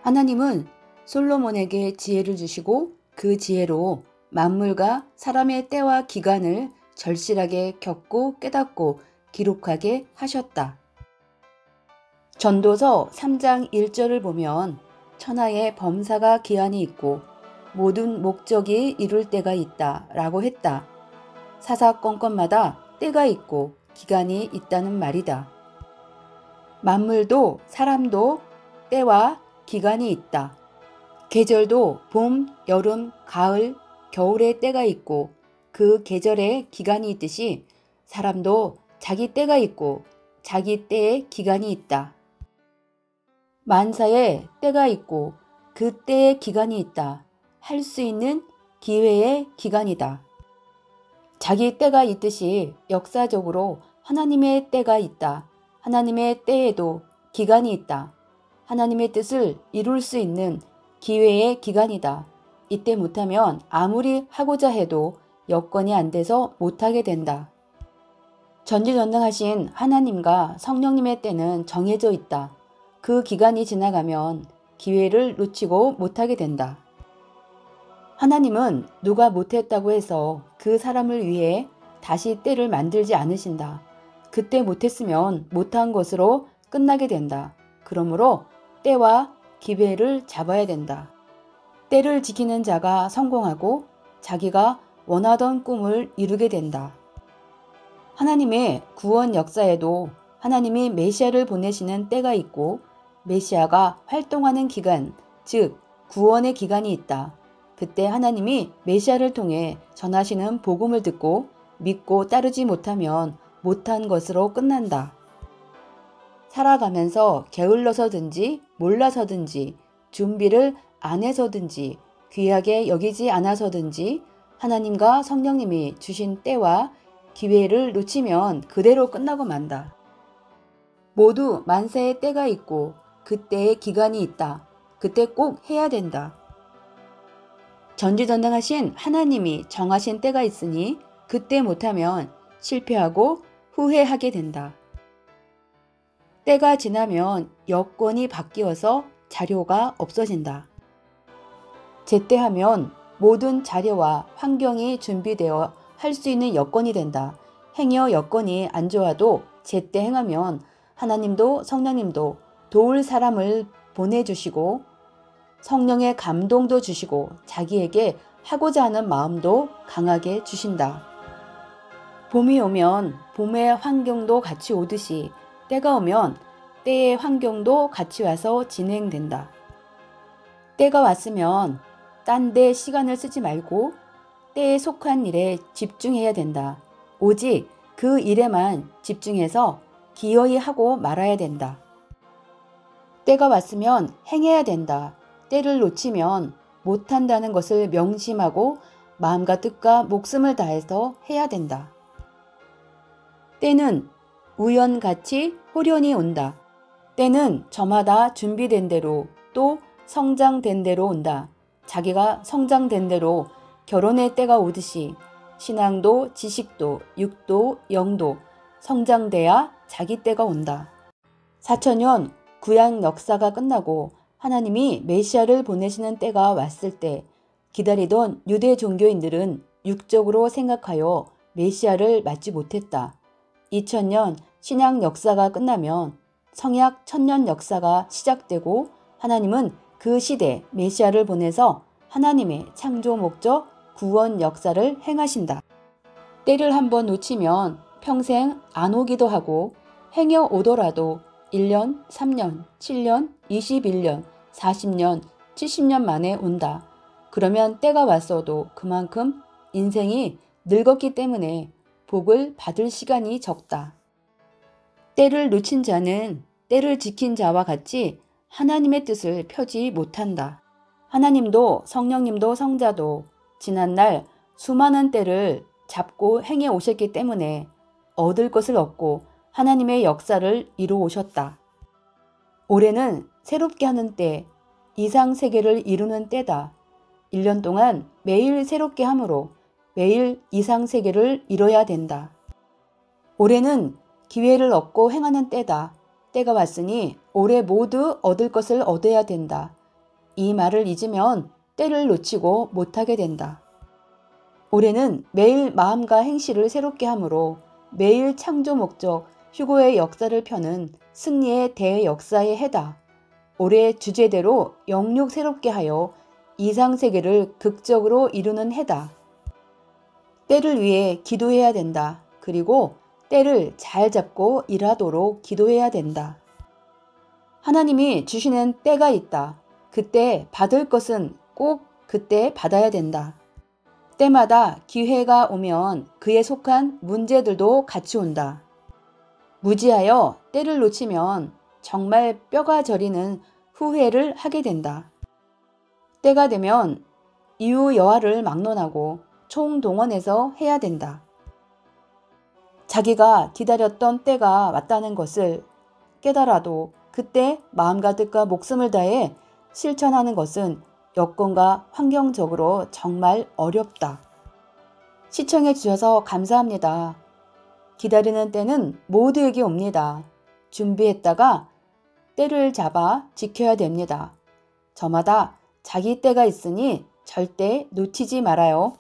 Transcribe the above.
하나님은 솔로몬에게 지혜를 주시고 그 지혜로 만물과 사람의 때와 기간을 절실하게 겪고 깨닫고 기록하게 하셨다. 전도서 3장 1절을 보면 천하의 범사가 기한이 있고 모든 목적이 이룰 때가 있다 라고 했다. 사사건건마다 때가 있고 기간이 있다는 말이다. 만물도 사람도 때와 기간이 있다. 계절도 봄, 여름, 가을, 겨울의 때가 있고 그 계절에 기간이 있듯이 사람도 자기 때가 있고 자기 때에 기간이 있다. 만사에 때가 있고 그 때에 기간이 있다. 할 수 있는 기회의 기간이다. 자기 때가 있듯이 역사적으로 하나님의 때가 있다. 하나님의 때에도 기간이 있다. 하나님의 뜻을 이룰 수 있는 기회의 기간이다. 이때 못하면 아무리 하고자 해도 여건이 안 돼서 못하게 된다. 전지전능하신 하나님과 성령님의 때는 정해져 있다. 그 기간이 지나가면 기회를 놓치고 못하게 된다. 하나님은 누가 못했다고 해서 그 사람을 위해 다시 때를 만들지 않으신다. 그때 못했으면 못한 것으로 끝나게 된다. 그러므로 때와 기회를 잡아야 된다. 때를 지키는 자가 성공하고 자기가 원하던 꿈을 이루게 된다. 하나님의 구원 역사에도 하나님이 메시아를 보내시는 때가 있고 메시아가 활동하는 기간, 즉 구원의 기간이 있다. 그때 하나님이 메시아를 통해 전하시는 복음을 듣고 믿고 따르지 못하면 못한 것으로 끝난다. 살아가면서 게을러서든지 몰라서든지 준비를 안 해서든지 귀하게 여기지 않아서든지 하나님과 성령님이 주신 때와 기회를 놓치면 그대로 끝나고 만다. 모두 만세의 때가 있고 그때의 기간이 있다. 그때 꼭 해야 된다. 전지전능하신 하나님이 정하신 때가 있으니 그때 못하면 실패하고 후회하게 된다. 때가 지나면 여건이 바뀌어서 자료가 없어진다. 제때하면 모든 자료와 환경이 준비되어 할 수 있는 여건이 된다. 행여 여건이 안 좋아도 제때 행하면 하나님도 성령님도 도울 사람을 보내주시고 성령의 감동도 주시고 자기에게 하고자 하는 마음도 강하게 주신다. 봄이 오면 봄의 환경도 같이 오듯이 때가 오면 때의 환경도 같이 와서 진행된다. 때가 왔으면 딴 데 시간을 쓰지 말고 때에 속한 일에 집중해야 된다. 오직 그 일에만 집중해서 기어이 하고 말아야 된다. 때가 왔으면 행해야 된다. 때를 놓치면 못한다는 것을 명심하고 마음과 뜻과 목숨을 다해서 해야 된다. 때는 우연같이 호련히 온다. 때는 저마다 준비된 대로 또 성장된 대로 온다. 자기가 성장된 대로 결혼의 때가 오듯이 신앙도 지식도 육도 영도 성장돼야 자기 때가 온다. 4천년 구약 역사가 끝나고 하나님이 메시아를 보내시는 때가 왔을 때 기다리던 유대 종교인들은 육적으로 생각하여 메시아를 맞지 못했다. 2000년 신약 역사가 끝나면 성약 천년 역사가 시작되고 하나님은 그 시대 메시아를 보내서 하나님의 창조 목적 구원 역사를 행하신다. 때를 한번 놓치면 평생 안 오기도 하고 행여 오더라도 1년, 3년, 7년, 21년, 40년, 70년 만에 온다. 그러면 때가 왔어도 그만큼 인생이 늙었기 때문에 복을 받을 시간이 적다. 때를 놓친 자는 때를 지킨 자와 같이 하나님의 뜻을 펴지 못한다. 하나님도 성령님도 성자도 지난날 수많은 때를 잡고 행해 오셨기 때문에 얻을 것을 얻고 하나님의 역사를 이루어 오셨다. 올해는 새롭게 하는 때, 이상 세계를 이루는 때다. 1년 동안 매일 새롭게 함으로 매일 이상 세계를 이뤄야 된다. 올해는 기회를 얻고 행하는 때다. 때가 왔으니 올해 모두 얻을 것을 얻어야 된다. 이 말을 잊으면 때를 놓치고 못하게 된다. 올해는 매일 마음과 행실을 새롭게 하므로 매일 창조 목적, 휴고의 역사를 펴는 승리의 대역사의 해다. 올해 주제대로 영육 새롭게 하여 이상세계를 극적으로 이루는 해다. 때를 위해 기도해야 된다. 그리고 때를 잘 잡고 일하도록 기도해야 된다. 하나님이 주시는 때가 있다. 그때 받을 것은 꼭 그때 받아야 된다. 때마다 기회가 오면 그에 속한 문제들도 같이 온다. 무지하여 때를 놓치면 정말 뼈가 저리는 후회를 하게 된다. 때가 되면 이후 여하를 막론하고 총동원해서 해야 된다. 자기가 기다렸던 때가 왔다는 것을 깨달아도 그때 마음과 뜻과 목숨을 다해 실천하는 것은 여건과 환경적으로 정말 어렵다. 시청해 주셔서 감사합니다. 기다리는 때는 모두에게 옵니다. 준비했다가 때를 잡아 지켜야 됩니다. 저마다 자기 때가 있으니 절대 놓치지 말아요.